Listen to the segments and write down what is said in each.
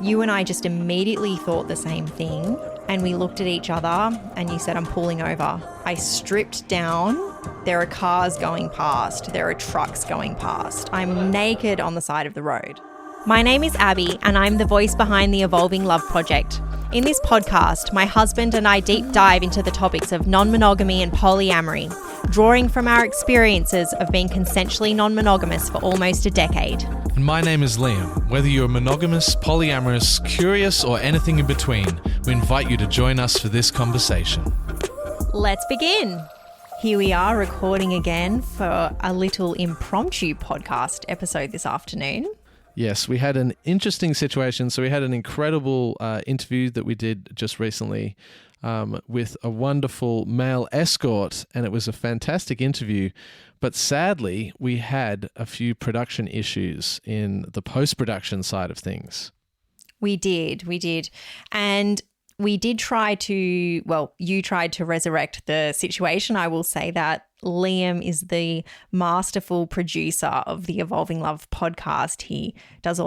You and I just immediately thought the same thing, and we looked at each other and you said, I'm pulling over. I stripped down. There are cars going past. There are trucks going past. I'm naked on the side of the road. My name is Abby, and I'm the voice behind the Evolving Love Project. In this podcast, my husband and I deep dive into the topics of non-monogamy and polyamory, drawing from our experiences of being consensually non-monogamous for almost a decade. And my name is Liam. Whether you're monogamous, polyamorous, curious, or anything in between, we invite you to join us for this conversation. Let's begin. Here we are recording again for a little impromptu podcast episode this afternoon. Yes, we had an interesting situation. So we had an incredible interview that we did just recently with a wonderful male escort, and it was a fantastic interview. But sadly, we had a few production issues in the post-production side of things. We did. And we did try to, well, you tried to resurrect the situation. I will say that Liam is the masterful producer of the Evolving Love podcast. He does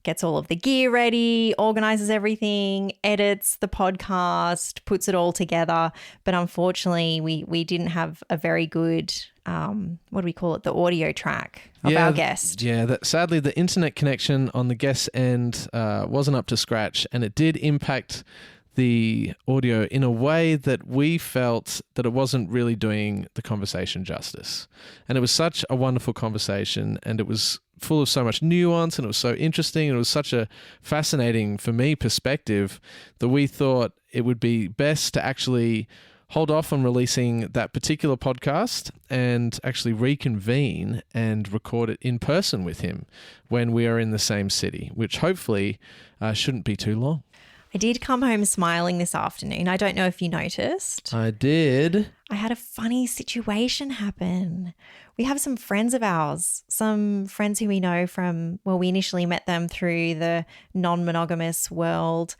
gets all of the gear ready, organizes everything, edits the podcast, puts it all together. But unfortunately, we didn't have a very good, what do we call it? The audio track of our guest. Yeah, sadly, the internet connection on the guest end wasn't up to scratch, and it did impact the audio in a way that we felt that it wasn't really doing the conversation justice. And it was such a wonderful conversation, and it was full of so much nuance, and it was so interesting, and it was such a fascinating, for me, perspective that we thought it would be best to actually hold off on releasing that particular podcast and actually reconvene and record it in person with him when we are in the same city, which hopefully shouldn't be too long. I did come home smiling this afternoon. I don't know if you noticed. I did. I had a funny situation happen. We have some friends of ours, some friends who we know from, well, we initially met them through the non-monogamous world,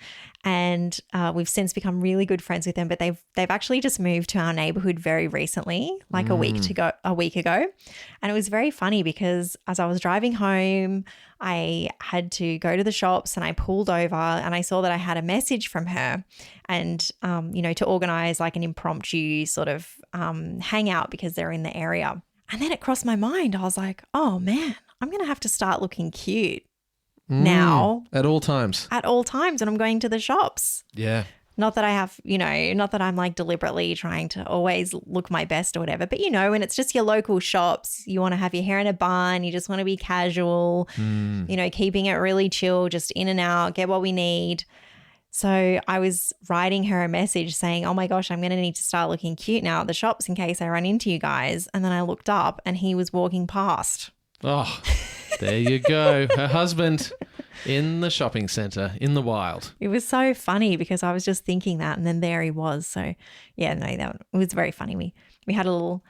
and we've since become really good friends with them, but they've actually just moved to our neighborhood very recently, like a week ago. And it was very funny because as I was driving home, I had to go to the shops, and I pulled over and I saw that I had a message from her, and, to organize like an impromptu sort of hangout because they're in the area. And then it crossed my mind. I was like, oh man, I'm going to have to start looking cute now. At all times. At all times. And I'm going to the shops. Yeah. Not that I have, not that I'm like deliberately trying to always look my best or whatever, but when it's just your local shops, you want to have your hair in a bun, you just want to be casual, keeping it really chill, just in and out, get what we need. So I was writing her a message saying, oh my gosh, I'm going to need to start looking cute now at the shops in case I run into you guys. And then I looked up and he was walking past. Oh, there you go. Her husband in the shopping centre in the wild. It was so funny because I was just thinking that, and then there he was. So yeah, no, it was very funny. We had a little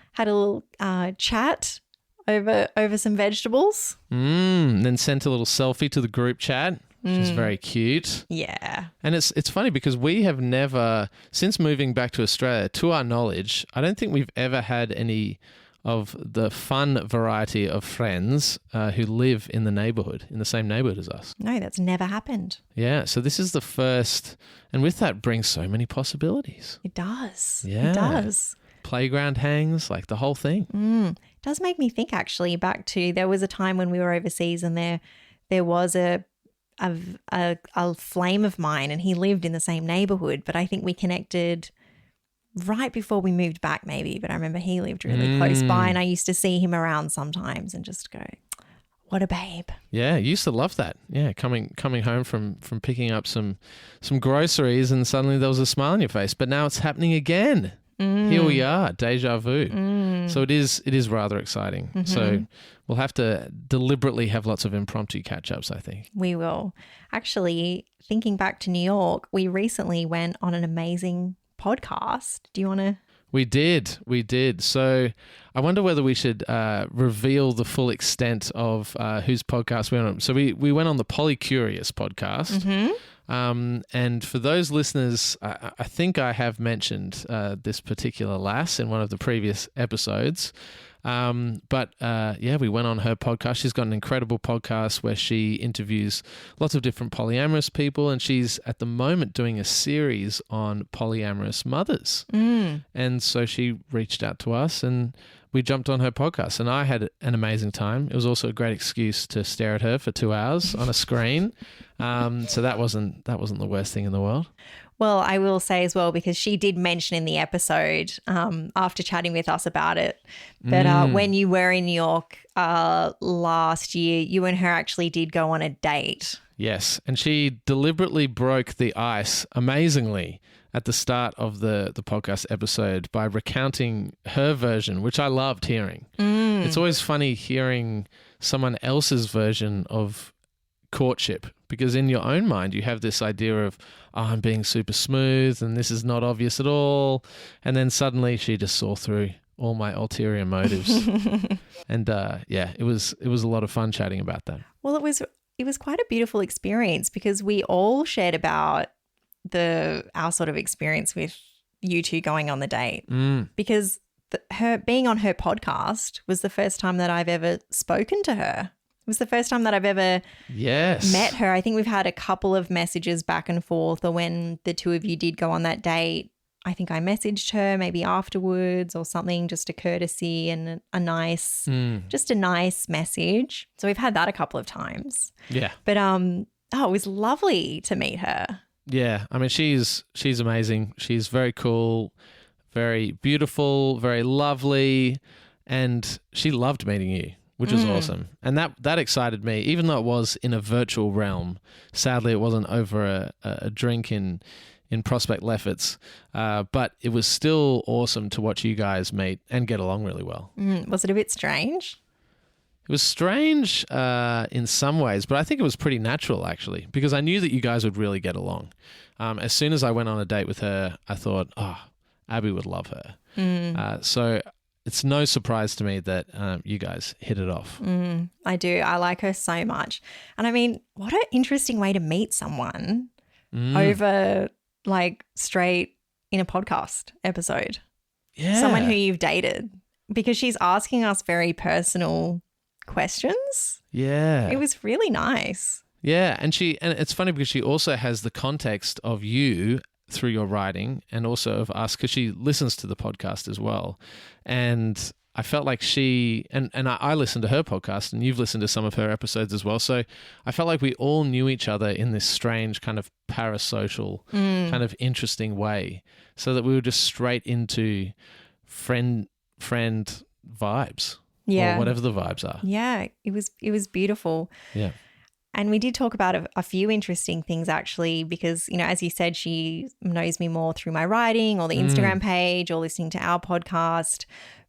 chat over some vegetables. And then sent a little selfie to the group chat. Which is very cute. Yeah. And it's funny because we have never, since moving back to Australia, to our knowledge, I don't think we've ever had any of the fun variety of friends who live in the same neighborhood as us. No, that's never happened. Yeah. So this is the first, and with that brings so many possibilities. It does. Yeah. It does. Playground hangs, like the whole thing. It does make me think actually back to, there was a time when we were overseas and there was a flame of mine, and he lived in the same neighborhood, but I think we connected right before we moved back maybe, but I remember he lived really close by, and I used to see him around sometimes and just go, what a babe. Yeah, you used to love that. Yeah, coming home from picking up some groceries, and suddenly there was a smile on your face, but now it's happening again. Here we are, deja vu. So it is rather exciting. Mm-hmm. So we'll have to deliberately have lots of impromptu catch-ups, I think. We will. Actually, thinking back to New York, we recently went on an amazing podcast. Do you want to? We did. So I wonder whether we should reveal the full extent of whose podcast we went on. So we went on the Polycurious podcast. Mm-hmm. And for those listeners, I think I have mentioned this particular lass in one of the previous episodes. But we went on her podcast. She's got an incredible podcast where she interviews lots of different polyamorous people, and she's at the moment doing a series on polyamorous mothers. And so she reached out to us and we jumped on her podcast, and I had an amazing time. It was also a great excuse to stare at her for 2 hours on a screen. So that wasn't the worst thing in the world. Well, I will say as well, because she did mention in the episode after chatting with us about it, that when you were in New York last year, you and her actually did go on a date. Yes, and she deliberately broke the ice amazingly at the start of the podcast episode by recounting her version, which I loved hearing. It's always funny hearing someone else's version of courtship, because in your own mind you have this idea of, I'm being super smooth and this is not obvious at all, and then suddenly she just saw through all my ulterior motives. And it was a lot of fun chatting about that. Well, it was quite a beautiful experience, because we all shared about our sort of experience with you two going on the date, because her being on her podcast was the first time that I've ever spoken to her. It was the first time that I've ever met her. I think we've had a couple of messages back and forth, or when the two of you did go on that date, I think I messaged her maybe afterwards or something, just a courtesy and a nice message. So we've had that a couple of times. Yeah. But it was lovely to meet her. Yeah. I mean, she's amazing. She's very cool, very beautiful, very lovely, and she loved meeting you, which was awesome. And that excited me, even though it was in a virtual realm. Sadly, it wasn't over a drink in Prospect Lefferts, but it was still awesome to watch you guys meet and get along really well. Was it a bit strange? It was strange in some ways, but I think it was pretty natural, actually, because I knew that you guys would really get along. As soon as I went on a date with her, I thought, Abby would love her. So it's no surprise to me that you guys hit it off. I do. I like her so much. And I mean, what an interesting way to meet someone over like straight in a podcast episode. Yeah. Someone who you've dated, because she's asking us very personal questions. Yeah. It was really nice. Yeah. And it's funny because she also has the context of you through your writing and also of us, because she listens to the podcast as well. And I felt like she, and I listened to her podcast, and you've listened to some of her episodes as well. So I felt like we all knew each other in this strange kind of parasocial kind of interesting way, so that we were just straight into friend vibes. Yeah. Or whatever the vibes are. Yeah. It was beautiful. Yeah. And we did talk about a few interesting things, actually, because, you know, as you said, she knows me more through my writing or the Instagram page or listening to our podcast.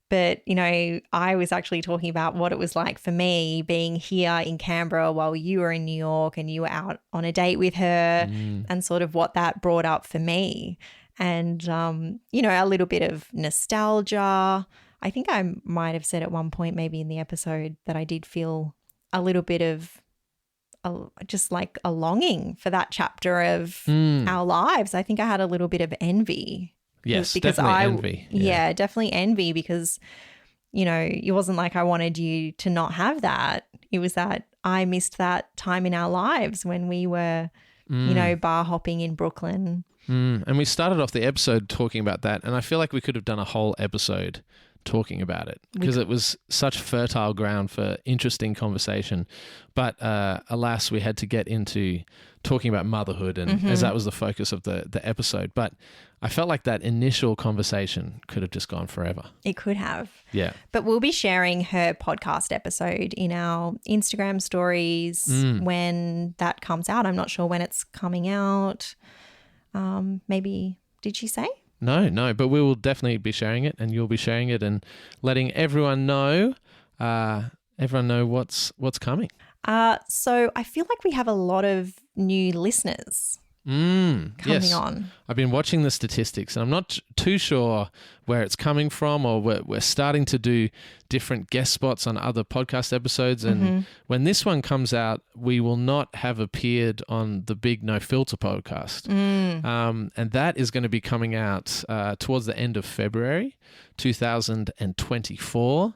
But, you know, I was actually talking about what it was like for me being here in Canberra while you were in New York and you were out on a date with her, and sort of what that brought up for me. And, you know, a little bit of nostalgia. I think I might have said at one point, maybe in the episode, that I did feel a little bit of just like a longing for that chapter of our lives. I think I had a little bit of envy. Yes, definitely envy. Yeah, definitely envy, because, you know, it wasn't like I wanted you to not have that. It was that I missed that time in our lives when we were, you know, bar hopping in Brooklyn. And we started off the episode talking about that, and I feel like we could have done a whole episode talking about it, because it was such fertile ground for interesting conversation. But alas, we had to get into talking about motherhood, and as that was the focus of the episode. But I felt like that initial conversation could have just gone forever. It could have. Yeah. But we'll be sharing her podcast episode in our Instagram stories when that comes out. I'm not sure when it's coming out. Maybe, did she say? No, but we will definitely be sharing it, and you'll be sharing it and letting everyone know what's coming. So I feel like we have a lot of new listeners coming on. I've been watching the statistics, and I'm not too sure where it's coming from, or we're starting to do different guest spots on other podcast episodes. And when this one comes out, we will not have appeared on the big No Filter podcast. And that is going to be coming out towards the end of February 2024.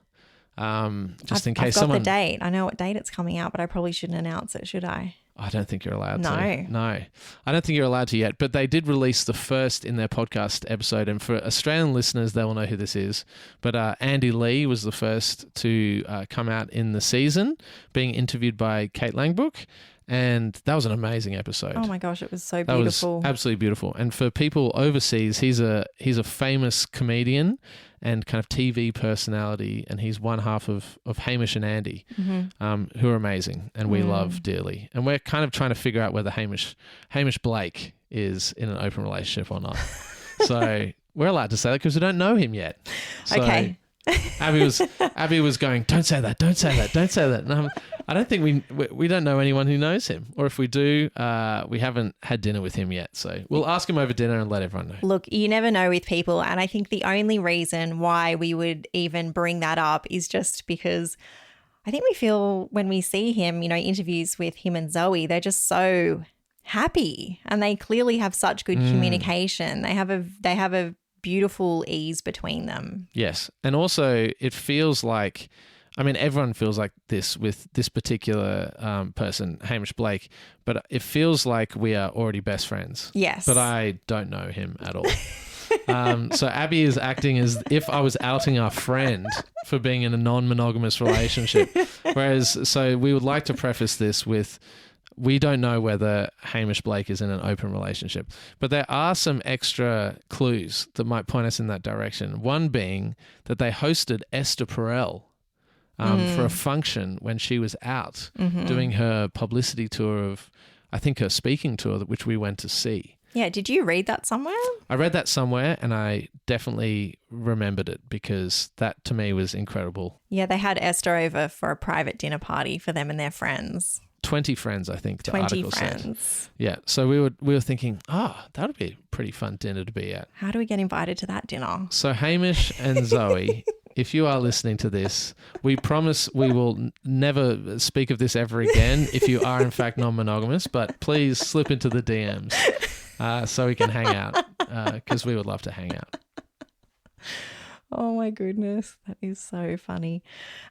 just in I've case got someone. the date. I know what date it's coming out, but I probably shouldn't announce it, should I? I don't think you're allowed No. to. No, I don't think you're allowed to yet. But they did release the first in their podcast episode. And for Australian listeners, they will know who this is. But Andy Lee was the first to come out in the season, being interviewed by Kate Langbrook. And that was an amazing episode. Oh my gosh, it was so That beautiful. was absolutely beautiful. And for people overseas, he's a famous comedian and kind of TV personality, and he's one half of Hamish and Andy, who are amazing and we love dearly. And we're kind of trying to figure out whether Hamish Blake is in an open relationship or not. So we're allowed to say that because we don't know him yet. So Okay. Abby was going, don't say that. And I don't think we don't know anyone who knows him, or if we do, we haven't had dinner with him yet. So we'll ask him over dinner and let everyone know. Look, you never know with people, and I think the only reason why we would even bring that up is just because I think we feel when we see him, interviews with him and Zoe, they're just so happy, and they clearly have such good communication. They have a beautiful ease between them. Yes. And also it feels like, everyone feels like this with this particular person, Hamish Blake, but it feels like we are already best friends. Yes. But I don't know him at all. So Abby is acting as if I was outing our friend for being in a non-monogamous relationship. So we would like to preface this with, we don't know whether Hamish Blake is in an open relationship, but there are some extra clues that might point us in that direction. One being that they hosted Esther Perel for a function when she was out doing her publicity tour of, I think, her speaking tour, which we went to see. Yeah, did you read that somewhere? I read that somewhere and I definitely remembered it because that to me was incredible. Yeah, they had Esther over for a private dinner party for them and their friends. 20 friends, I think the 20 article friends. said. Yeah. So we were thinking, that would be a pretty fun dinner to be at. How do we get invited to that dinner? So Hamish and Zoe, if you are listening to this, we promise we will never speak of this ever again if you are in fact non-monogamous, but please slip into the DMs so we can hang out because we would love to hang out. Oh my goodness, that is so funny.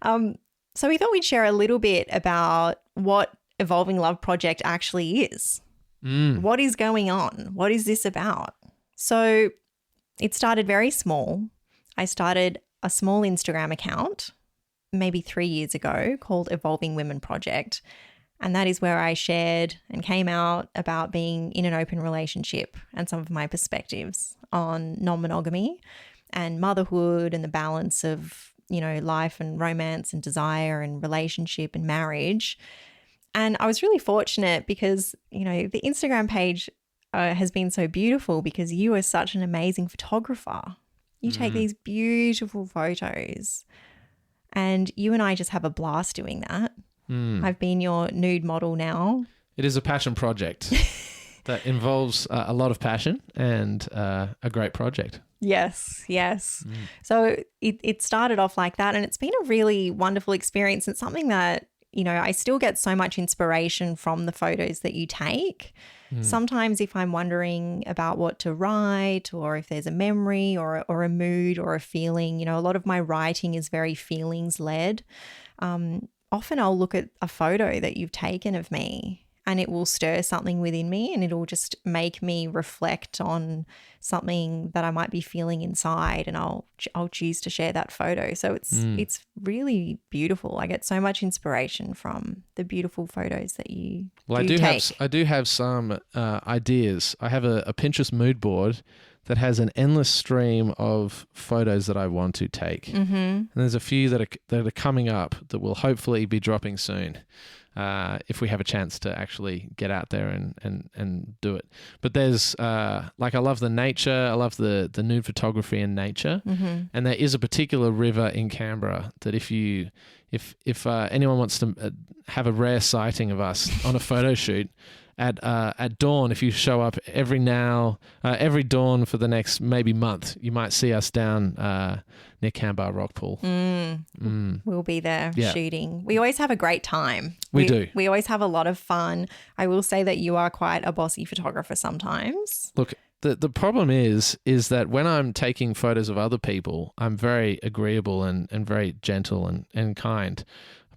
So we thought we'd share a little bit about what Evolving Love Project actually is. What is going on? What is this about? So it started very small. I started a small Instagram account maybe 3 years ago called Evolving Women Project. And that is where I shared and came out about being in an open relationship and some of my perspectives on non-monogamy and motherhood and the balance of, life and romance and desire and relationship and marriage. And I was really fortunate because, the Instagram page has been so beautiful because you are such an amazing photographer. You take these beautiful photos and you and I just have a blast doing that. I've been your nude model now. It is a passion project that involves a lot of passion and a great project. Yes. So it started off like that and it's been a really wonderful experience. It's something that, I still get so much inspiration from the photos that you take. Sometimes if I'm wondering about what to write or if there's a memory or a mood or a feeling, a lot of my writing is very feelings led. Often I'll look at a photo that you've taken of me and it will stir something within me and it'll just make me reflect on something that I might be feeling inside and I'll choose to share that photo. So it's really beautiful. I get so much inspiration from the beautiful photos that you take. I do have some ideas. I have a Pinterest mood board that has an endless stream of photos that I want to take. And there's a few that are coming up that will hopefully be dropping soon. If we have a chance to actually get out there and do it. But there's I love the nature, I love the nude photography and nature. And there is a particular river in Canberra that if anyone wants to have a rare sighting of us on a photo shoot, at dawn, if you show up every dawn for the next maybe month, you might see us down near Canberra Rock Pool. We'll be there shooting. We always have a great time. We do. We always have a lot of fun. I will say that you are quite a bossy photographer sometimes. Look, the problem is that when I'm taking photos of other people, I'm very agreeable and very gentle and kind.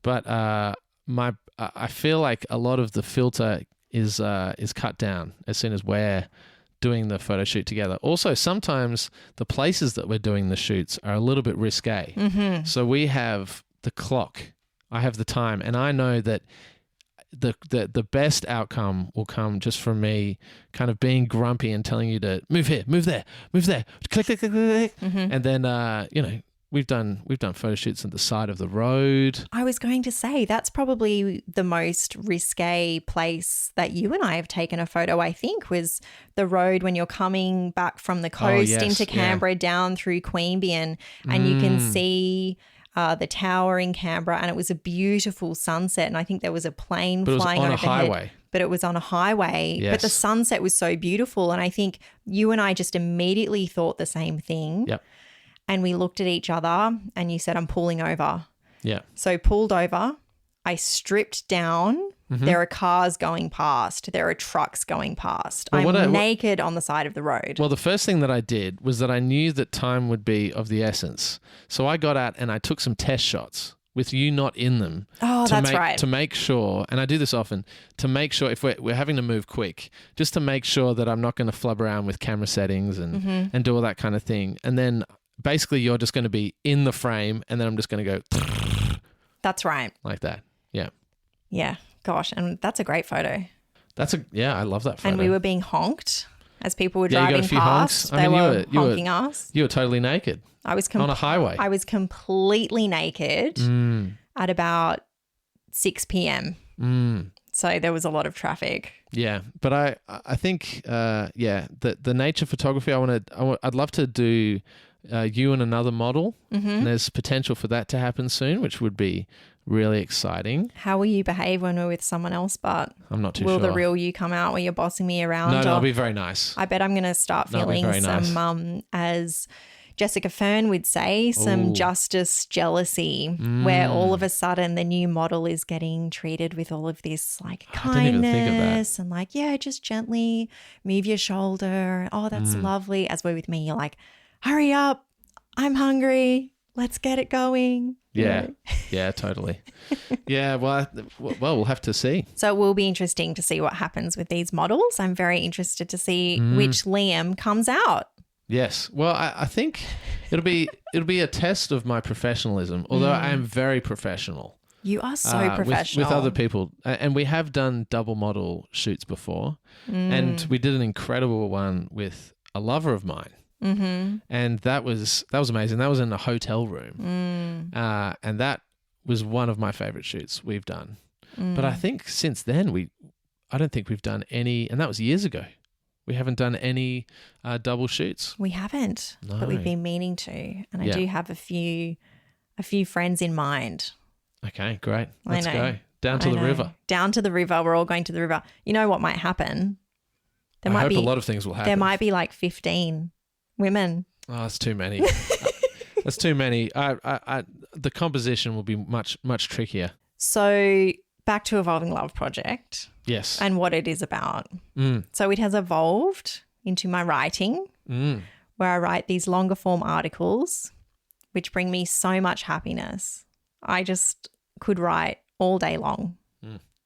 But I feel like a lot of the filter is cut down as soon as we're doing the photo shoot together. Also, sometimes the places that we're doing the shoots are a little bit risque. Mm-hmm. So we have the clock, I have the time, and I know that the best outcome will come just from me kind of being grumpy and telling you to move here, move there, click, click, click, click, click. Mm-hmm. And then we've done photo shoots at the side of the road. I was going to say that's probably the most risque place that you and I have taken a photo, I think, was the road when you're coming back from the coast into Canberra down through Queanbeyan, and you can see the tower in Canberra, and it was a beautiful sunset, and I think there was a plane flying overhead. It was on a highway. But it was on a highway. Yes. But the sunset was so beautiful, and I think you and I just immediately thought the same thing. Yep. And we looked at each other, and you said, I'm pulling over. Yeah. So pulled over, I stripped down. Mm-hmm. There are cars going past. There are trucks going past. Well, I'm naked on the side of the road. Well, the first thing that I did was that I knew that time would be of the essence. So I got out and I took some test shots with you not in them. Oh, that's right. To make sure, and I do this often, to make sure if we're having to move quick, just to make sure that I'm not going to flub around with camera settings and do all that kind of thing. And then basically you're just going to be in the frame, and then I'm just going to go. That's right. Like that. Yeah. Yeah. Gosh, and that's a great photo. I love that photo. And we were being honked as people were you got driving a few past. Honks. I mean, they were honking us. You were totally naked. I was on a highway. I was completely naked at about 6 p.m. So there was a lot of traffic. Yeah, but I think the nature photography I'd love to do you and another model. Mm-hmm. And there's potential for that to happen soon, which would be really exciting. How will you behave when we're with someone else? But I'm not too sure. Will the real you come out where you're bossing me around? No, it'll be very nice. I bet I'm going to start feeling some, nice. As Jessica Fern would say, some justice jealousy, where all of a sudden the new model is getting treated with all of this like kindness and like, yeah, just gently move your shoulder. Oh, that's lovely. As we're with me, you're like, hurry up. I'm hungry. Let's get it going. Yeah. Yeah, totally. Yeah. Well, we'll have to see. So it will be interesting to see what happens with these models. I'm very interested to see which Liam comes out. Yes. Well, I think it'll be a test of my professionalism, although I am very professional. You are so professional. With other people. And we have done double model shoots before. And we did an incredible one with a lover of mine. Mm-hmm. And that was amazing. That was in a hotel room. And that was one of my favorite shoots we've done. But I think since then, I don't think we've done any, and that was years ago. We haven't done any double shoots. We haven't, no. But we've been meaning to. And I do have a few friends in mind. Okay, great. Let's go. Down to the river. Down to the river. We're all going to the river. You know what might happen? I hope a lot of things will happen. There might be like 15 women. Oh, that's too many. That's too many. The composition will be much, much trickier. So back to Evolving Love Project. Yes. And what it is about. So it has evolved into my writing, where I write these longer form articles, which bring me so much happiness. I just could write all day long.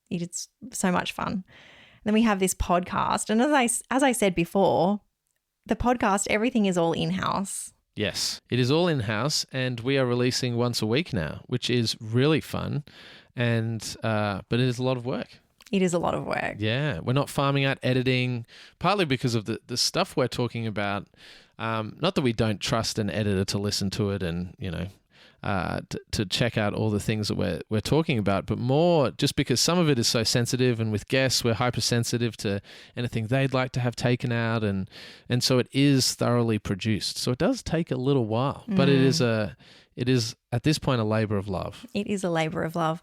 It's so much fun. And then we have this podcast. And as I said before, the podcast, everything is all in-house. Yes, it is all in-house, and we are releasing once a week now, which is really fun, but it is a lot of work. It is a lot of work. Yeah, we're not farming out editing, partly because of the stuff we're talking about. Not that we don't trust an editor to listen to it and, to check out all the things that we're talking about, but more just because some of it is so sensitive, and with guests we're hypersensitive to anything they'd like to have taken out, and so it is thoroughly produced. So it does take a little while, but it is at this point a labor of love. It is a labor of love.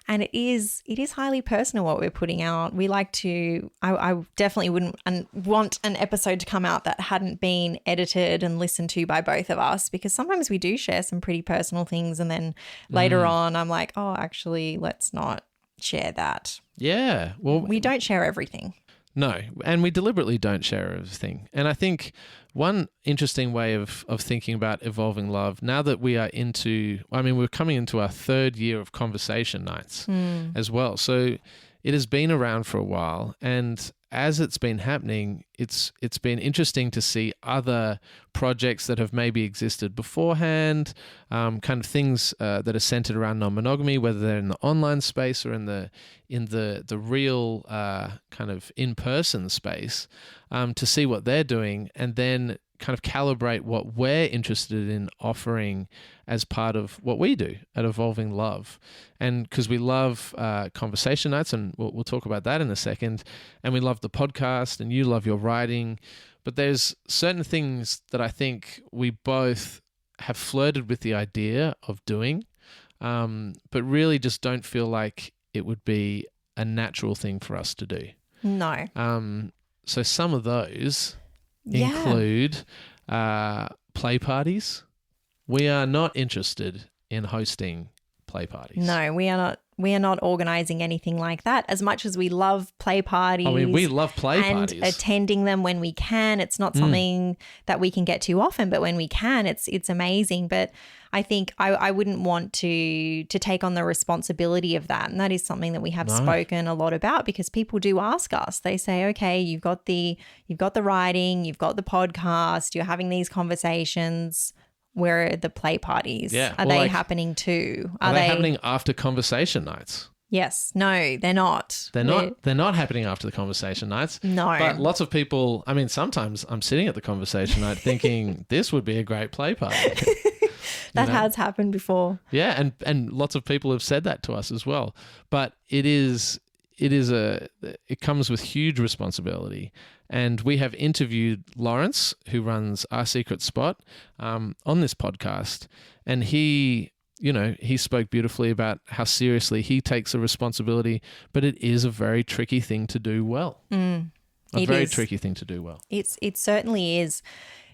And it is highly personal what we're putting out. We like to, I definitely wouldn't want an episode to come out that hadn't been edited and listened to by both of us, because sometimes we do share some pretty personal things, and then later on I'm like, oh, actually, let's not share that. Yeah. Well, we don't share everything. No, and we deliberately don't share everything. And I think one interesting way of thinking about evolving love, now that we are we're coming into our 3rd year of conversation nights as well. So it has been around for a while, and as it's been happening, it's been interesting to see other projects that have maybe existed beforehand, kind of things that are centered around non-monogamy, whether they're in the online space or in the real kind of in-person space, to see what they're doing and then kind of calibrate what we're interested in offering as part of what we do at Evolving Love. And because we love conversation nights, and we'll talk about that in a second, and we love the podcast, and you love your writing, but there's certain things that I think we both have flirted with the idea of doing, but really just don't feel like it would be a natural thing for us to do. No. So some of those include play parties. We are not interested in hosting play parties. No, we are not. We are not organising anything like that. As much as we love play parties, I mean, we love play parties and attending them when we can. It's not something that we can get too often, but when we can, it's amazing. But I think I wouldn't want to take on the responsibility of that, and that is something that we have spoken a lot about, because people do ask us. They say, "Okay, you've got the writing, you've got the podcast, you're having these conversations. Where are the play parties? Yeah. Are they happening too? Are they happening after conversation nights?" Yes. No, they're not. They're not happening after the conversation nights. No. But lots of people, I mean, sometimes I'm sitting at the conversation night thinking this would be a great play party. That has happened before. Yeah, and lots of people have said that to us as well. But it comes with huge responsibility. And we have interviewed Lawrence, who runs Our Secret Spot, on this podcast. And he spoke beautifully about how seriously he takes the responsibility, but it is a very tricky thing to do well. Tricky thing to do well. It certainly is.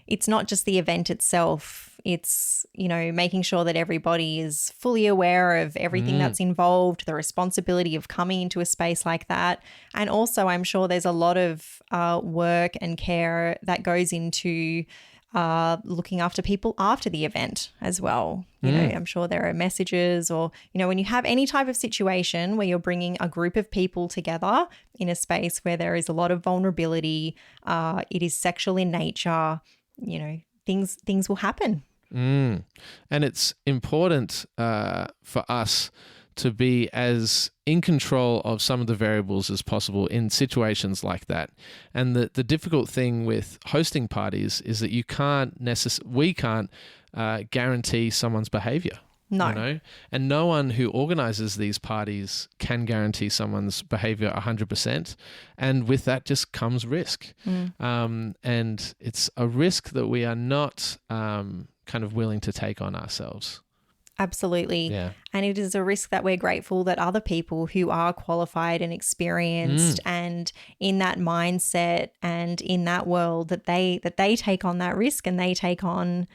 It's not just the event itself. It's, making sure that everybody is fully aware of everything that's involved, the responsibility of coming into a space like that. And also, I'm sure there's a lot of work and care that goes into looking after people after the event as well. I'm sure there are messages, or, when you have any type of situation where you're bringing a group of people together in a space where there is a lot of vulnerability, it is sexual in nature, things will happen. And it's important for us to be as in control of some of the variables as possible in situations like that. And the difficult thing with hosting parties is that we can't guarantee someone's behavior. No. And no one who organizes these parties can guarantee someone's behavior 100%. And with that just comes risk. And it's a risk that we are not kind of willing to take on ourselves. Absolutely. Yeah. And it is a risk that we're grateful that other people who are qualified and experienced and in that mindset and in that world, that they take on that risk, and they take on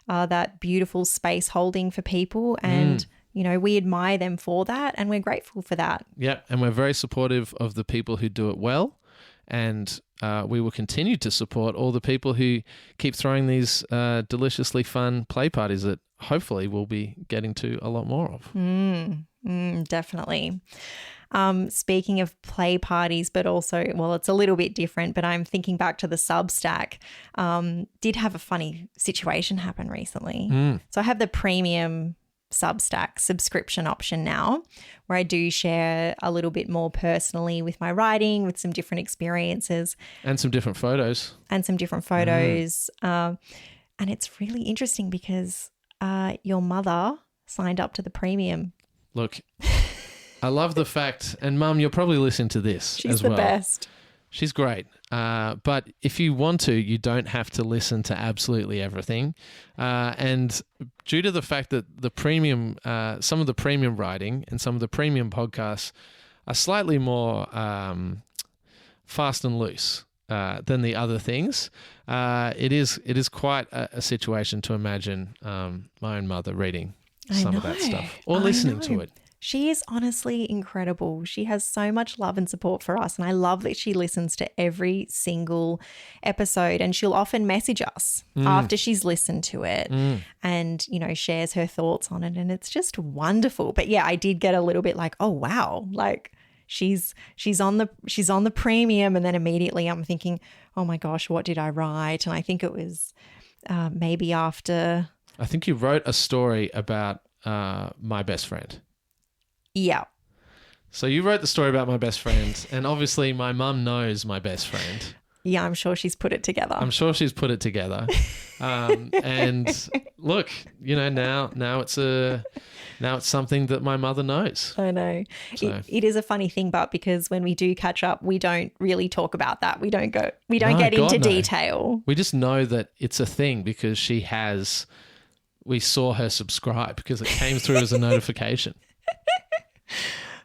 that beautiful space holding for people. And, we admire them for that, and we're grateful for that. Yeah. And we're very supportive of the people who do it well. And we will continue to support all the people who keep throwing these deliciously fun play parties that hopefully we'll be getting to a lot more of. Definitely. Speaking of play parties, but also, well, it's a little bit different, but I'm thinking back to the Substack. Did have a funny situation happen recently. So I have the premium Substack subscription option now, where I do share a little bit more personally with my writing, with some different experiences. And some different photos. And it's really interesting because your mother signed up to the premium. Look, I love the fact, and Mum, you're probably listening to this as well. She's the best. She's great. But if you want to, you don't have to listen to absolutely everything. And due to the fact that the premium, some of the premium writing and some of the premium podcasts are slightly more fast and loose than the other things, it is quite a situation to imagine my own mother reading some of that stuff or listening to it. She is honestly incredible. She has so much love and support for us. And I love that she listens to every single episode, and she'll often message us after she's listened to it and, you know, shares her thoughts on it. And it's just wonderful. But yeah, I did get a little bit like, oh, wow, like she's on the premium. And then immediately I'm thinking, oh my gosh, what did I write? And I think it was maybe after. I think you wrote a story about my best friend. Yeah. So you wrote the story about my best friend, and obviously my mum knows my best friend. Yeah, I'm sure she's put it together. And look, you know, now it's something that my mother knows. I know. So. It is a funny thing, but because when we do catch up, we don't really talk about that. We don't get into detail. We just know that it's a thing because we saw her subscribe because it came through as a notification.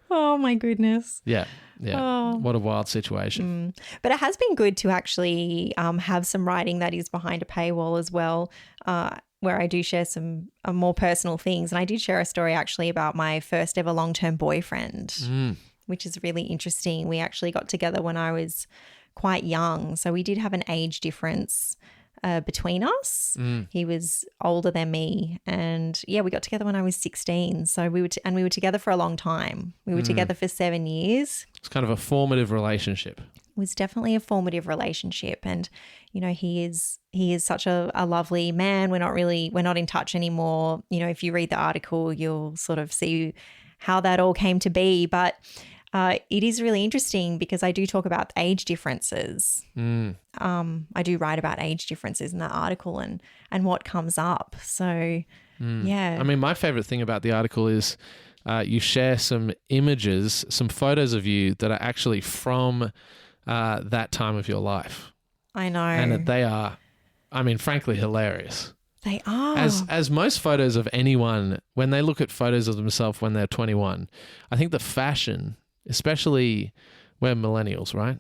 Oh my goodness. Yeah. Oh. What a wild situation. But it has been good to actually have some writing that is behind a paywall as well, where I do share some more personal things. And I did share a story actually about my first ever long-term boyfriend, which is really interesting. We actually got together when I was quite young. So we did have an age difference between us. He was older than me, and yeah, we got together when I was 16. So we were together for a long time. We were together for 7 years. It's kind of a formative relationship. It was definitely a formative relationship, and you know, he is such a lovely man. We're not in touch anymore. You know, if you read the article, you'll sort of see how that all came to be, but it is really interesting because I do talk about age differences. I do write about age differences in that article and what comes up. So, yeah. I mean, my favorite thing about the article is you share some images, some photos of you that are actually from that time of your life. I know. And that they are, I mean, frankly, hilarious. They are. As most photos of anyone, when they look at photos of themselves when they're 21, I think the fashion, especially we're millennials, right?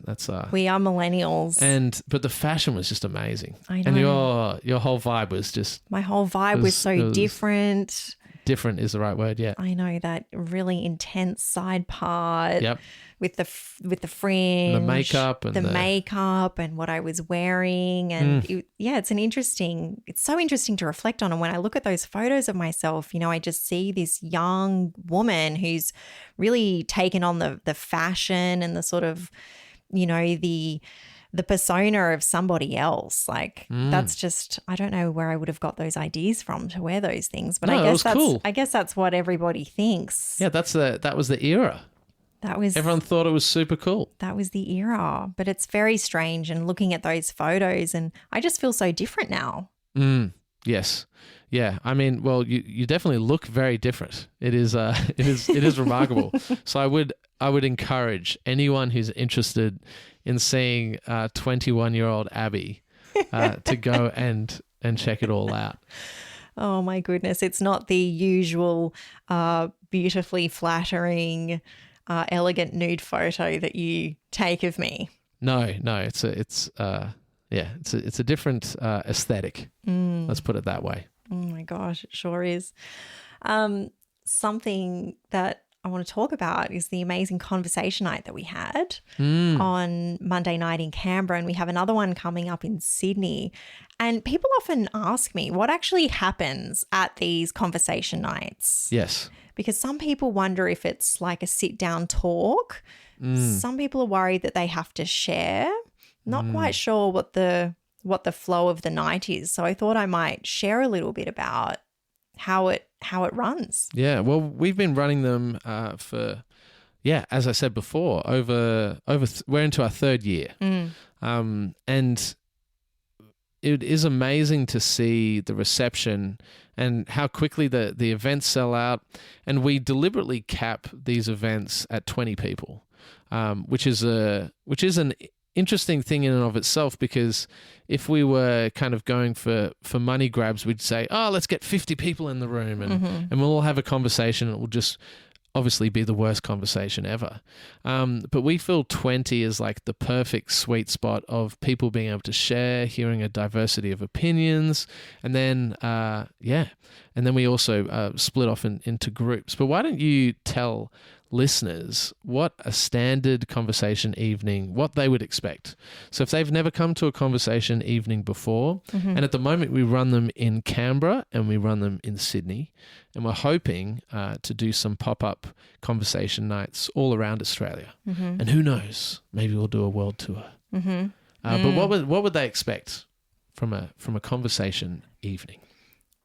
We are millennials. But the fashion was just amazing. I know. And your whole vibe was just... My whole vibe was so different. Different is the right word, yeah. I know, that really intense side part. Yep. With the fringe, the makeup and what I was wearing, and it's so interesting to reflect on. And when I look at those photos of myself, you know, I just see this young woman who's really taken on the fashion and the sort of, you know, the persona of somebody else. Like that's just, I don't know where I would have got those ideas from to wear those things, but I guess that's what everybody thinks. Yeah, that was the era. Everyone thought it was super cool. That was the era, but it's very strange. And looking at those photos, and I just feel so different now. Yes, yeah. I mean, well, you definitely look very different. It is remarkable. So I would encourage anyone who's interested in seeing 21-year-old Abby to go and check it all out. Oh my goodness, it's not the usual beautifully flattering. Elegant nude photo that you take of me. No, it's a different aesthetic. Let's put it that way. Oh my gosh, it sure is. Something that I want to talk about is the amazing conversation night that we had on Monday night in Canberra, and we have another one coming up in Sydney. And people often ask me what actually happens at these conversation nights. Yes. Because some people wonder if it's like a sit-down talk. Some people are worried that they have to share. Not quite sure what the flow of the night is. So I thought I might share a little bit about how it runs. Yeah, well, we've been running them for, as I said before, we're into our third year. And it is amazing to see the reception and how quickly the events sell out. And we deliberately cap these events at 20 people, which is an interesting thing in and of itself, because if we were kind of going for money grabs, we'd say, oh, let's get 50 people in the room and we'll all have a conversation. It will just obviously be the worst conversation ever. But we feel 20 is like the perfect sweet spot of people being able to share, hearing a diversity of opinions, and then, and then we also split off into groups. But why don't you tell listeners what a standard conversation evening, what they would expect. So if they've never come to a conversation evening before, and at the moment we run them in Canberra and we run them in Sydney, and we're hoping to do some pop-up conversation nights all around Australia. And who knows, maybe we'll do a world tour. But what would they expect from a conversation evening?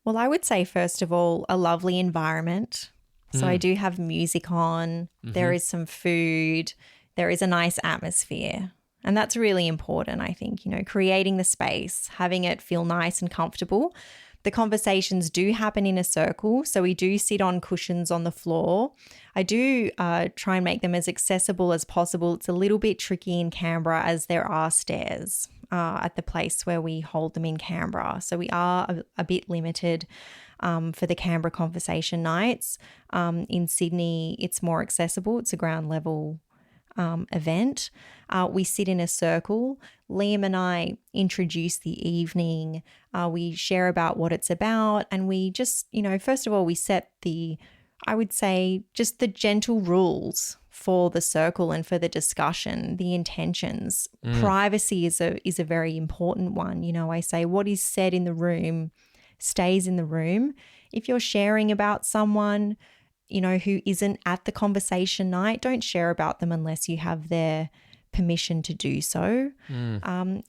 Well, I would say, first of all, a lovely environment. So I do have music on, there is some food, there is a nice atmosphere. And that's really important, I think, creating the space, having it feel nice and comfortable. The conversations do happen in a circle. So we do sit on cushions on the floor. I do try and make them as accessible as possible. It's a little bit tricky in Canberra as there are stairs at the place where we hold them in Canberra. So we are a bit limited for the Canberra conversation nights. In Sydney, it's more accessible. It's a ground level event. We sit in a circle. Liam and I introduce the evening. We share about what it's about. And we just, first of all, we set I would say, just the gentle rules for the circle and for the discussion, the intentions. Privacy is a very important one. I say what is said in the room stays in the room. If you're sharing about someone, who isn't at the conversation night, don't share about them unless you have their permission to do so.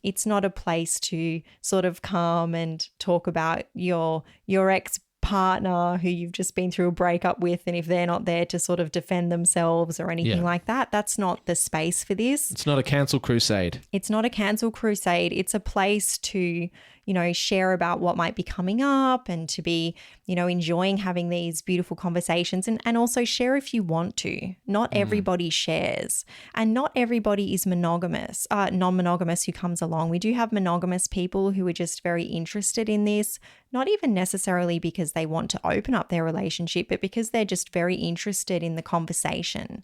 It's not a place to sort of come and talk about your ex-partner who you've just been through a breakup with, and if they're not there to sort of defend themselves or anything like that, that's not the space for this. It's not a cancel crusade. It's not a cancel crusade. It's a place to share about what might be coming up and to be, enjoying having these beautiful conversations, and also share if you want to. Not everybody shares, and not everybody is monogamous, non-monogamous who comes along. We do have monogamous people who are just very interested in this, not even necessarily because they want to open up their relationship, but because they're just very interested in the conversation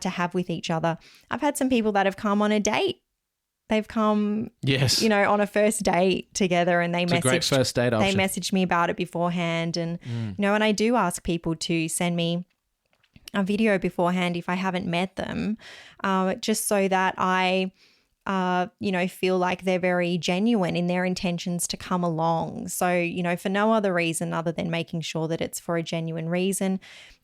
to have with each other. I've had some people that have come on a date. They've come, on a first date together, and it's a great first date option. They messaged me about it beforehand, and and I do ask people to send me a video beforehand if I haven't met them, just so that I, feel like they're very genuine in their intentions to come along. So, for no other reason other than making sure that it's for a genuine reason.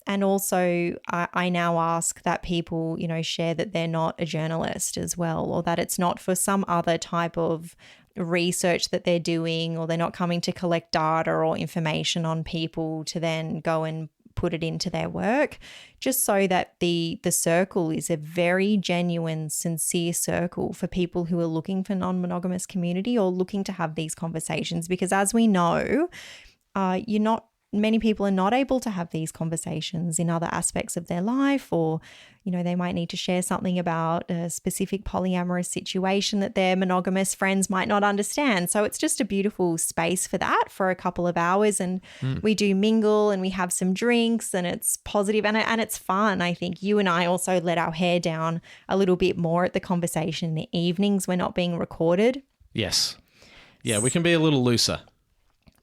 And also, I now ask that people, share that they're not a journalist as well, or that it's not for some other type of research that they're doing, or they're not coming to collect data or information on people to then go and put it into their work, just so that the circle is a very genuine, sincere circle for people who are looking for non-monogamous community or looking to have these conversations. Because as we know, many people are not able to have these conversations in other aspects of their life, or, they might need to share something about a specific polyamorous situation that their monogamous friends might not understand. So it's just a beautiful space for that for a couple of hours, and we do mingle and we have some drinks, and it's positive and it's fun. I think you and I also let our hair down a little bit more at the conversation in the evenings. We're not being recorded. Yes. Yeah, we can be a little looser.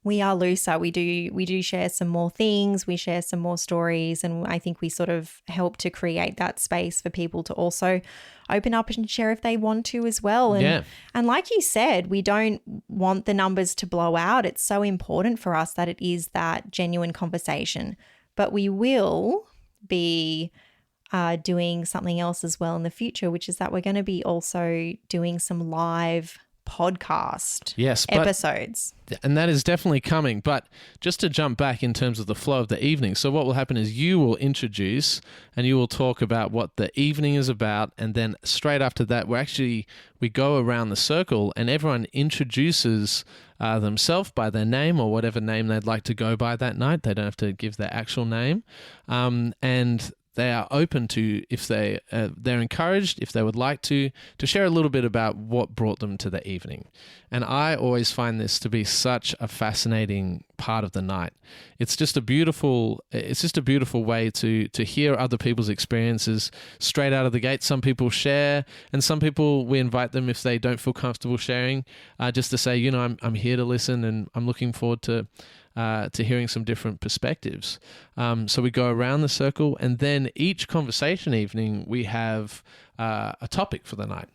We are looser. We do share some more things. We share some more stories, and I think we sort of help to create that space for people to also open up and share if they want to as well. And like you said, we don't want the numbers to blow out. It's so important for us that it is that genuine conversation. But we will be doing something else as well in the future, which is that we're going to be also doing some live podcast episodes. And that is definitely coming. But just to jump back in terms of the flow of the evening, so what will happen is you will introduce and you will talk about what the evening is about, and then straight after that we go around the circle and everyone introduces themselves by their name or whatever name they'd like to go by that night. They don't have to give their actual name. And they are open to, if they're encouraged, if they would like to share a little bit about what brought them to the evening. And I always find this to be such a fascinating part of the night. It's just a beautiful way to hear other people's experiences straight out of the gate. Some people share, and some people we invite them if they don't feel comfortable sharing, just to say, you know, I'm here to listen, and I'm looking forward to hearing some different perspectives. So we go around the circle, and then each conversation evening we have a topic for the night.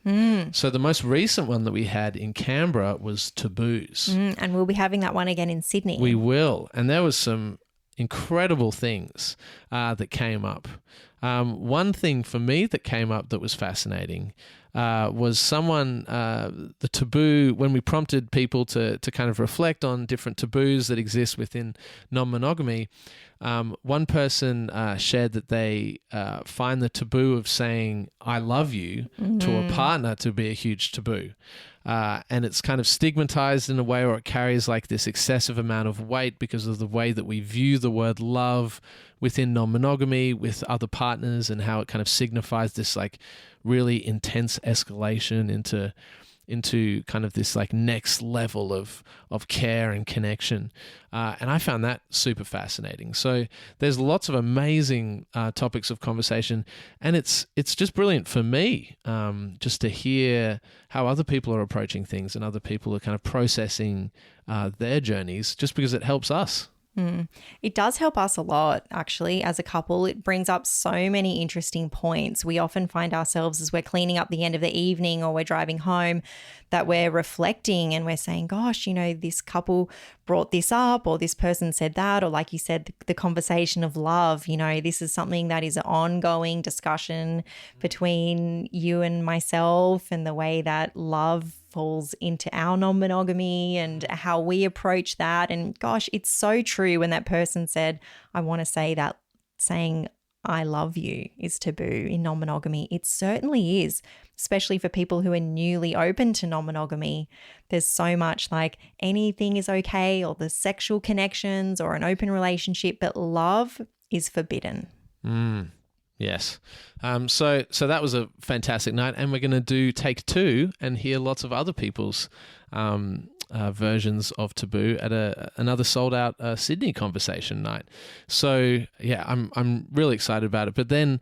So the most recent one that we had in Canberra was taboos. And we'll be having that one again in Sydney. We will. And there was some incredible things that came up. One thing for me that came up that was fascinating was the taboo, when we prompted people to kind of reflect on different taboos that exist within non-monogamy. One person shared that they find the taboo of saying "I love you" to a partner to be a huge taboo. And it's kind of stigmatized in a way, or it carries like this excessive amount of weight because of the way that we view the word love within non-monogamy with other partners, and how it kind of signifies this like really intense escalation into kind of this like next level of care and connection. And I found that super fascinating. So there's lots of amazing topics of conversation, and it's just brilliant for me just to hear how other people are approaching things, and other people are kind of processing their journeys, just because it helps us. It does help us a lot, actually, as a couple. It brings up so many interesting points. We often find ourselves, as we're cleaning up the end of the evening or we're driving home, that we're reflecting and we're saying, gosh, you know, this couple brought this up, or this person said that, or like you said, the conversation of love. You know, this is something that is an ongoing discussion between you and myself, and the way that love falls into our non-monogamy and how we approach that. And gosh, it's so true when that person said, I want to say that saying I love you is taboo in non-monogamy. It certainly is, especially for people who are newly open to non-monogamy. There's so much like anything is okay, or the sexual connections or an open relationship, but love is forbidden. Yes. So that was a fantastic night, and we're going to do take 2 and hear lots of other people's versions of taboo at another sold out Sydney conversation night. So yeah, I'm really excited about it. But then,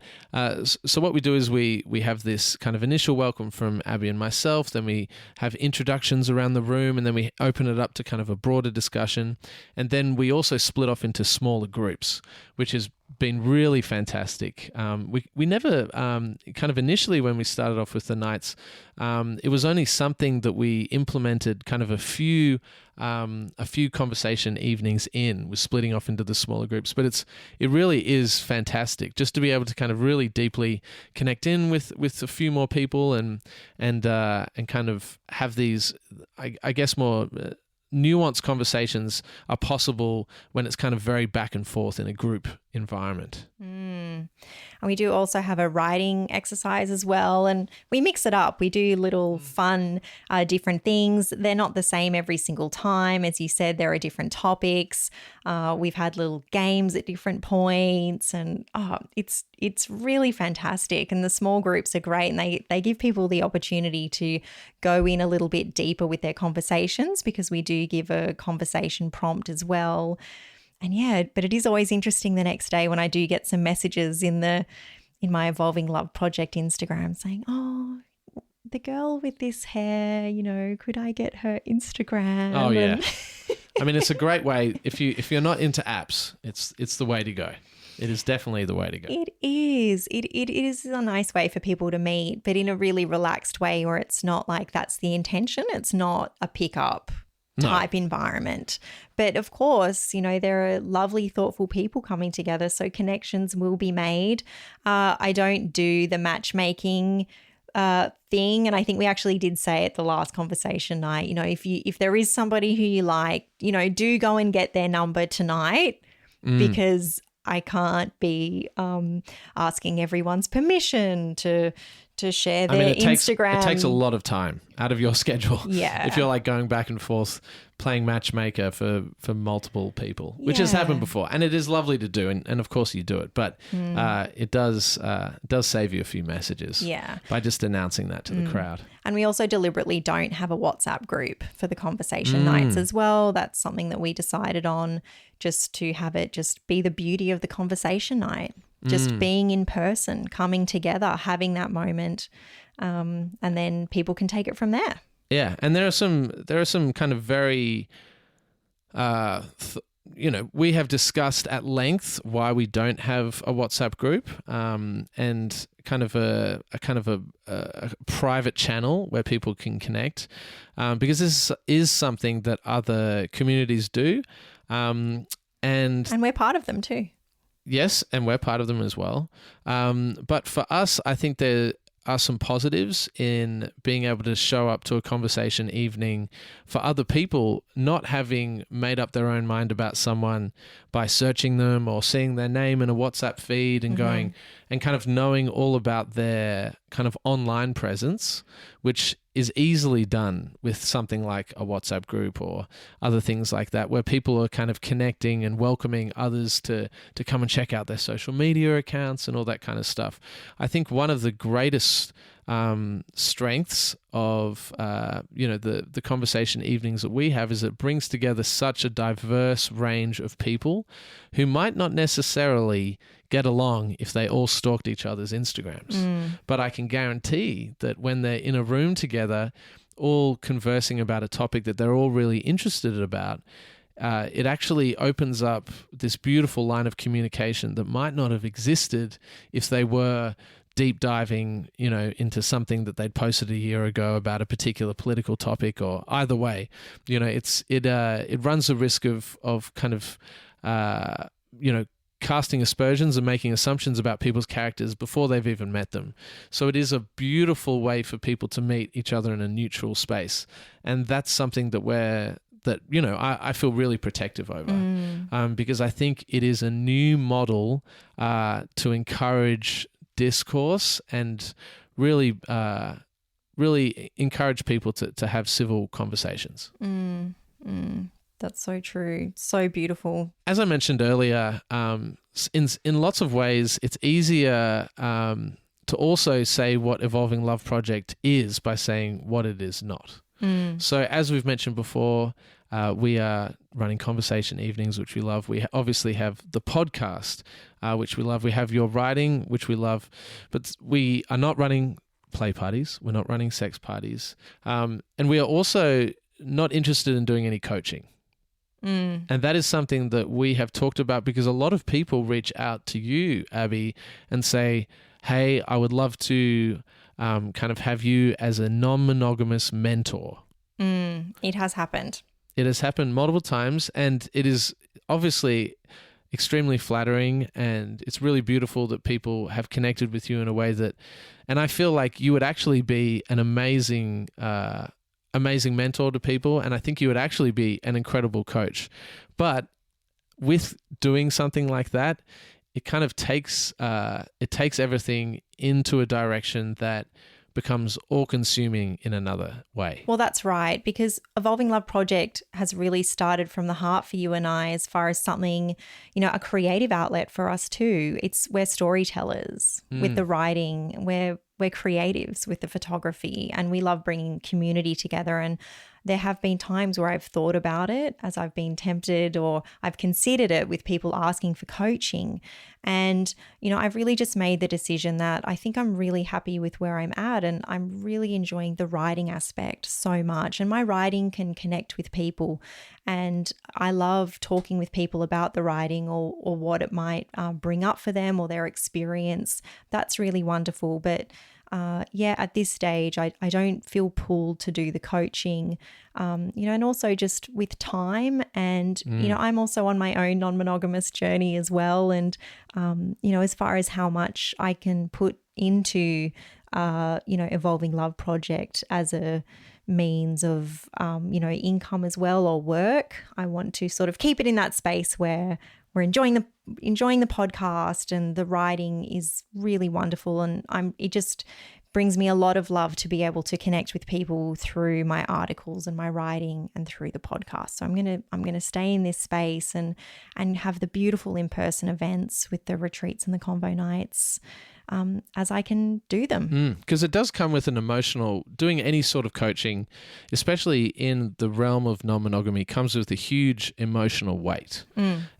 so what we do is we have this kind of initial welcome from Abby and myself. Then we have introductions around the room, and then we open it up to kind of a broader discussion. And then we also split off into smaller groups, which has been really fantastic. We never kind of initially, when we started off with the nights, it was only something that we implemented kind of a few conversation evenings in, was splitting off into the smaller groups. But it really is fantastic just to be able to kind of really deeply connect in with a few more people, and kind of have these, I guess, more nuanced conversations are possible when it's kind of very back and forth in a group environment. And we do also have a writing exercise as well, and we mix it up. We do little fun, different things. They're not the same every single time. As you said, there are different topics. We've had little games at different points, and it's really fantastic. And the small groups are great, and they give people the opportunity to go in a little bit deeper with their conversations, because we do give a conversation prompt as well. And yeah, but it is always interesting the next day when I do get some messages in my Evolving Love Project Instagram saying, oh, the girl with this hair, you know, could I get her Instagram? Oh yeah. I mean, it's a great way. If you're not into apps, it's the way to go. It is definitely the way to go. It is. It is a nice way for people to meet, but in a really relaxed way, where it's not like that's the intention. It's not a pickup type environment. But of course, you know, there are lovely, thoughtful people coming together, so connections will be made. I don't do the matchmaking thing, and I think we actually did say at the last conversation night, you know, if there is somebody who you like, you know, do go and get their number tonight, because I can't be asking everyone's permission to to share their Instagram. It takes a lot of time out of your schedule. Yeah. If you're like going back and forth playing matchmaker for multiple people, which has happened before. And it is lovely to do. And of course you do it. But it does save you a few messages by just announcing that to the crowd. And we also deliberately don't have a WhatsApp group for the conversation nights as well. That's something that we decided on, just to have it just be the beauty of the conversation night. Just being in person, coming together, having that moment, and then people can take it from there. Yeah, and there are some kind of very, we have discussed at length why we don't have a WhatsApp group, and kind of a private channel where people can connect, because this is something that other communities do, and we're part of them too. Yes, and we're part of them as well. But for us, I think there are some positives in being able to show up to a conversation evening for other people, not having made up their own mind about someone by searching them or seeing their name in a WhatsApp feed and going and kind of knowing all about their kind of online presence, which is easily done with something like a WhatsApp group or other things like that, where people are kind of connecting and welcoming others to come and check out their social media accounts and all that kind of stuff. I think one of the greatest strengths of the conversation evenings that we have is it brings together such a diverse range of people who might not necessarily get along if they all stalked each other's Instagrams. But I can guarantee that when they're in a room together, all conversing about a topic that they're all really interested about, it actually opens up this beautiful line of communication that might not have existed if they were deep diving, into something that they'd posted a year ago about a particular political topic, or either way, it runs the risk of kind of, casting aspersions and making assumptions about people's characters before they've even met them. So it is a beautiful way for people to meet each other in a neutral space. And that's something that I feel really protective over, because I think it is a new model to encourage discourse and really encourage people to have civil conversations. That's so true. So beautiful. As I mentioned earlier, in lots of ways, it's easier to also say what Evolving Love Project is by saying what it is not. So as we've mentioned before, we are running conversation evenings, which we love. We obviously have the podcast, which we love. We have your writing, which we love. But we are not running play parties. We're not running sex parties. And we are also not interested in doing any coaching. And that is something that we have talked about because a lot of people reach out to you, Abby, and say, hey, I would love to kind of have you as a non-monogamous mentor. It has happened. It has happened multiple times, and it is obviously extremely flattering, and it's really beautiful that people have connected with you in a way that, and I feel like you would actually be an amazing mentor to people, and I think you would actually be an incredible coach. But with doing something like that, it kind of takes everything into a direction that becomes all-consuming in another way. Well, that's right, because Evolving Love Project has really started from the heart for you and I as far as something, a creative outlet for us too. We're storytellers with the writing, we're creatives with the photography, and we love bringing community together. And there have been times where I've thought about it as I've been tempted, or I've considered it with people asking for coaching. And, I've really just made the decision that I think I'm really happy with where I'm at, and I'm really enjoying the writing aspect so much. And my writing can connect with people, and I love talking with people about the writing or what it might bring up for them or their experience. That's really wonderful. But at this stage, I don't feel pulled to do the coaching, and also just with time and, I'm also on my own non-monogamous journey as well. And, as far as how much I can put into, Evolving Love Project as a means of, income as well, or work, I want to sort of keep it in that space where we're enjoying the podcast, and the writing is really wonderful, and it just brings me a lot of love to be able to connect with people through my articles and my writing and through the podcast. So I'm gonna stay in this space and have the beautiful in-person events with the retreats and the convo nights as I can do them. Because it does come with an emotional, doing any sort of coaching, especially in the realm of non-monogamy, comes with a huge emotional weight.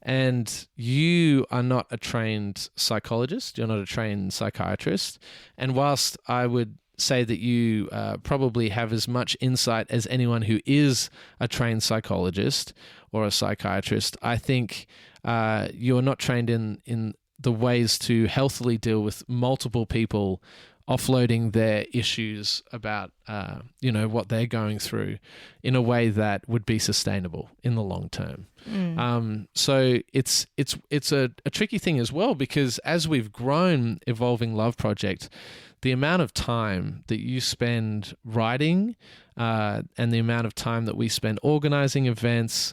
And you are not a trained psychologist, you're not a trained psychiatrist. And whilst I would say that you probably have as much insight as anyone who is a trained psychologist or a psychiatrist, I think you're not trained in the ways to healthily deal with multiple people offloading their issues about what they're going through in a way that would be sustainable in the long term. So it's a tricky thing as well, because as we've grown Evolving Love Project, the amount of time that you spend writing and the amount of time that we spend organizing events,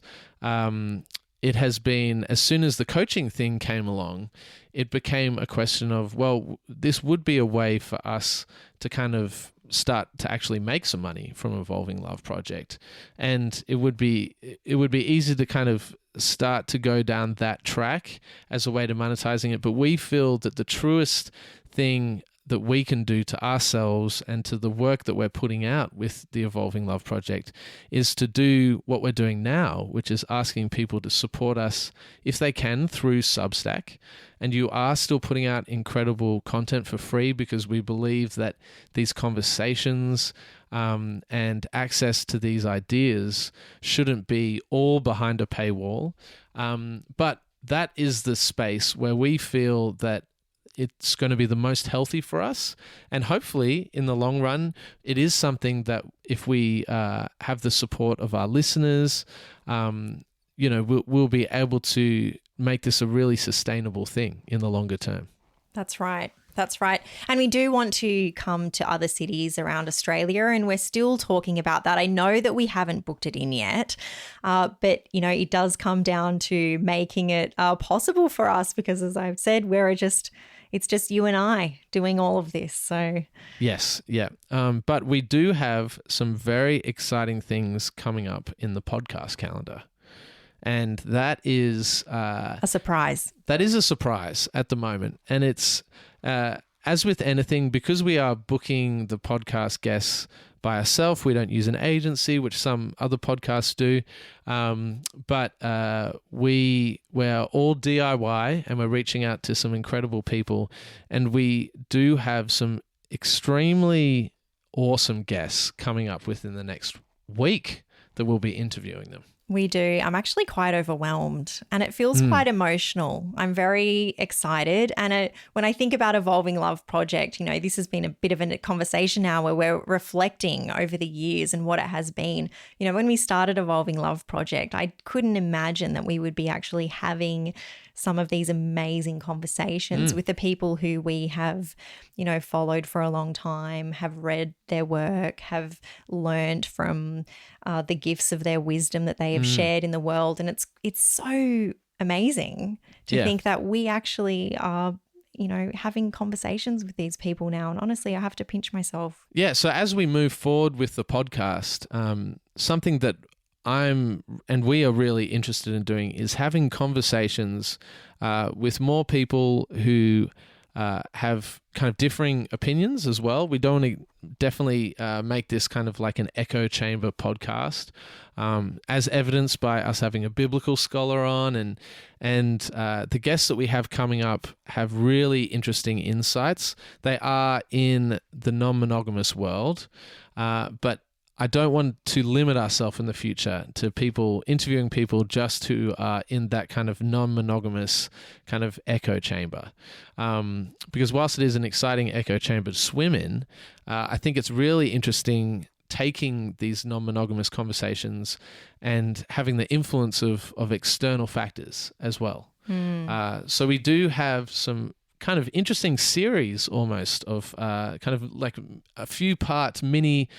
it has been, as soon as the coaching thing came along, it became a question of, well, this would be a way for us to kind of start to actually make some money from Evolving Love Project. And it would be easy to kind of start to go down that track as a way to monetizing it. But we feel that the truest thing that we can do to ourselves and to the work that we're putting out with the Evolving Love Project is to do what we're doing now, which is asking people to support us if they can through Substack. And you are still putting out incredible content for free, because we believe that these conversations and access to these ideas shouldn't be all behind a paywall. But that is the space where we feel that it's going to be the most healthy for us. And hopefully in the long run, it is something that if we have the support of our listeners, we'll be able to make this a really sustainable thing in the longer term. That's right. That's right. And we do want to come to other cities around Australia, and we're still talking about that. I know that we haven't booked it in yet, but, it does come down to making it possible for us, because as I've said, it's just you and I doing all of this. So yes, yeah. But we do have some very exciting things coming up in the podcast calendar. And that is a surprise. That is a surprise at the moment. And it's, as with anything, because we are booking the podcast guests by ourselves, we don't use an agency, which some other podcasts do. But we're all DIY, and we're reaching out to some incredible people. And we do have some extremely awesome guests coming up within the next week that we'll be interviewing them. We do. I'm actually quite overwhelmed, and it feels quite emotional. I'm very excited. And when I think about Evolving Love Project, this has been a bit of a conversation now where we're reflecting over the years and what it has been. When we started Evolving Love Project, I couldn't imagine that we would be actually having some of these amazing conversations with the people who we have, followed for a long time, have read their work, have learned from the gifts of their wisdom that they have shared in the world. And it's so amazing to think that we actually are, having conversations with these people now. And honestly, I have to pinch myself. Yeah. So as we move forward with the podcast, something that we are really interested in doing is having conversations with more people who have kind of differing opinions as well. We don't want to definitely make this kind of like an echo chamber podcast, as evidenced by us having a biblical scholar on, and the guests that we have coming up have really interesting insights. They are in the non-monogamous world, but I don't want to limit ourselves in the future to interviewing people just who are in that kind of non-monogamous kind of echo chamber. Because whilst it is an exciting echo chamber to swim in, I think it's really interesting taking these non-monogamous conversations and having the influence of external factors as well. So we do have some kind of interesting series almost of kind of like a few part mini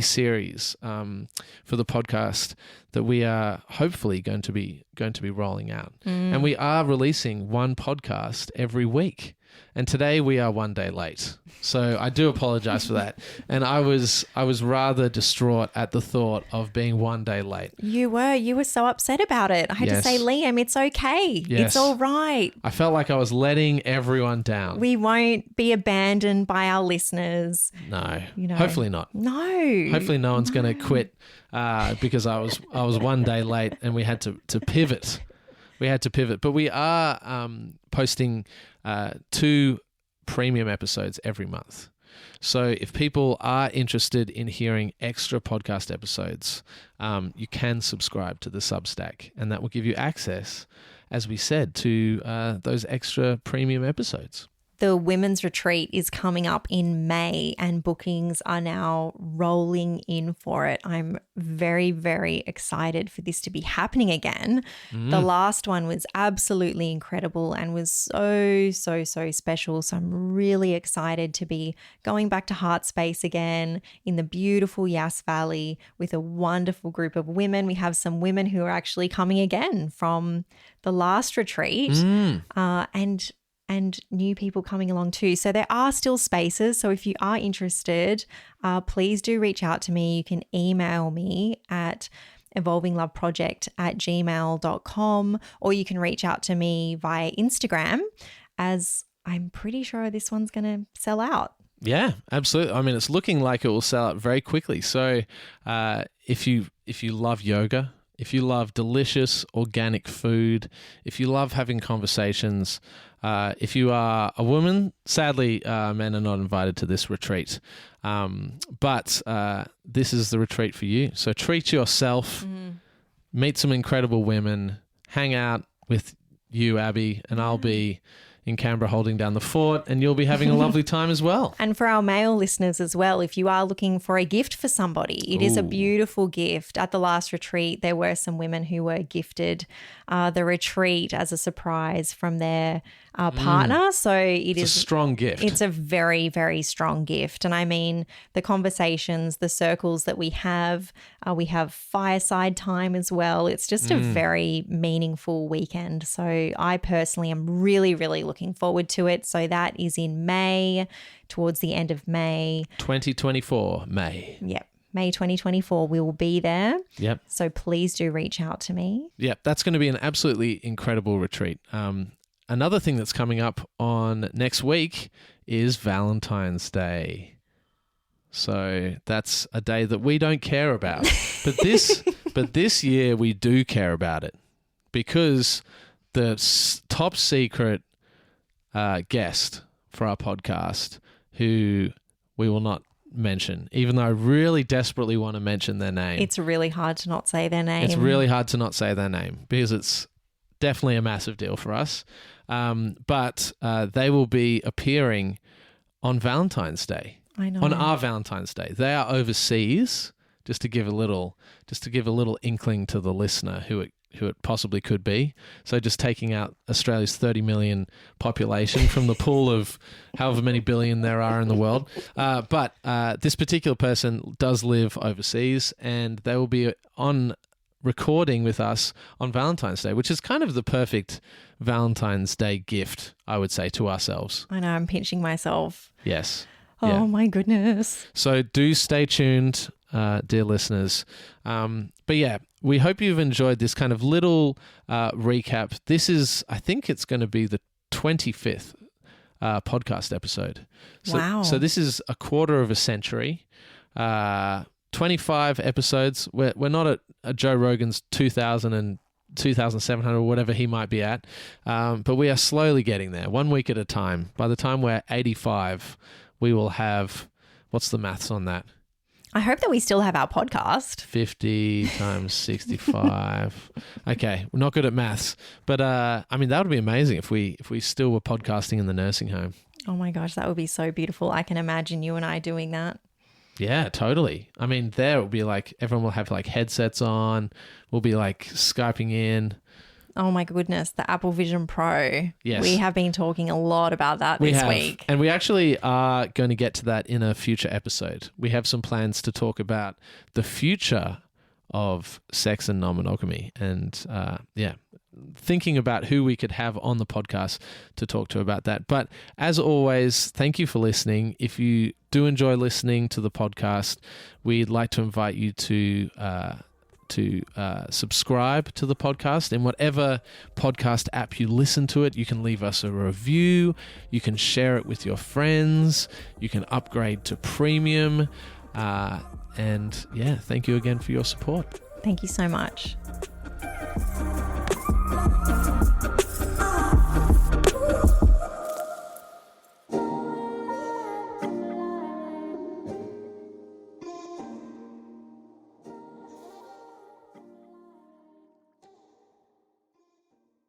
series for the podcast that we are hopefully going to be rolling out. And we are releasing one podcast every week. and today we are one day late. So I do apologize for that. And I was rather distraught at the thought of being one day late. You were so upset about it. I had to say, Liam, it's okay. Yes. It's all right. I felt like I was letting everyone down. We won't be abandoned by our listeners. No, hopefully not. No. Hopefully no one's going to quit because I was one day late and we had to pivot. We had to pivot, but we are posting 2 premium episodes every month. So if people are interested in hearing extra podcast episodes, you can subscribe to the Substack, and that will give you access, as we said, to those extra premium episodes. The women's retreat is coming up in May and bookings are now rolling in for it. I'm very, very excited for this to be happening again. The last one was absolutely incredible and was so special. So I'm really excited to be going back to Heart Space again in the beautiful Yass Valley with a wonderful group of women. We have some women who are actually coming again from the last retreat and new people coming along too. So there are still spaces. So if you are interested, please do reach out to me. You can email me at evolvingloveproject@gmail.com, or you can reach out to me via Instagram, as I'm pretty sure this one's going to sell out. Yeah, absolutely. I mean, it's looking like it will sell out very quickly. So if you love yoga, if you love delicious organic food, if you love having conversations, if you are a woman, sadly, men are not invited to this retreat. But this is the retreat for you. So treat yourself, meet some incredible women, hang out with you, Abby, and I'll be in Canberra holding down the fort, and you'll be having a lovely time as well. And for our male listeners as well, if you are looking for a gift for somebody, it is a beautiful gift. At the last retreat, there were some women who were gifted the retreat as a surprise from their partner. So it's a strong gift. It's a very, very strong gift. And I mean, the conversations, the circles that we have fireside time as well. It's just a very meaningful weekend. So I personally am really, really looking forward to it. So that is in May, towards the end of May. 2024, May. Yep. May 2024, we will be there. Yep. So please do reach out to me. Yep. That's going to be an absolutely incredible retreat. Another thing that's coming up on next week is Valentine's Day. So that's a day that we don't care about. But this year we do care about it, because the top secret guest for our podcast, who we will not mention, even though I really desperately want to mention their name. It's really hard to not say their name. It's really hard to not say their name, because it's definitely a massive deal for us. But they will be appearing on Valentine's Day. I know. On our Valentine's Day. They are overseas, just to give a little inkling to the listener who it possibly could be. So just taking out Australia's 30 million population from the pool of however many billion there are in the world. But this particular person does live overseas, and they will be on recording with us on Valentine's Day, which is kind of the perfect Valentine's Day gift, I would say, to ourselves. I know, I'm pinching myself. Yes. Oh my goodness. So do stay tuned, dear listeners. But yeah, we hope you've enjoyed this kind of little recap. This is, I think it's going to be the 25th podcast episode. So, wow. So this is a quarter of a century, 25 episodes. We're not at Joe Rogan's 2,000 and 2,700 or whatever he might be at, but we are slowly getting there, 1 week at a time. By the time we're 85, we will have, what's the maths on that? I hope that we still have our podcast. 50 times 65. Okay, we're not good at maths, but I mean, that would be amazing if we still were podcasting in the nursing home. Oh my gosh, that would be so beautiful. I can imagine you and I doing that. Yeah, totally. I mean, there it will be like everyone will have like headsets on. We'll be like Skyping in. Oh my goodness, the Apple Vision Pro. Yes. We have been talking a lot about that this week. And we actually are going to get to that in a future episode. We have some plans to talk about the future of sex and non-monogamy. And yeah, thinking about who we could have on the podcast to talk to about that. But as always, thank you for listening. If you do enjoy listening to the podcast, we'd like to invite you to subscribe to the podcast in whatever podcast app you listen to it. You can leave us a review. You can share it with your friends. You can upgrade to premium. And yeah, thank you again for your support. Thank you so much.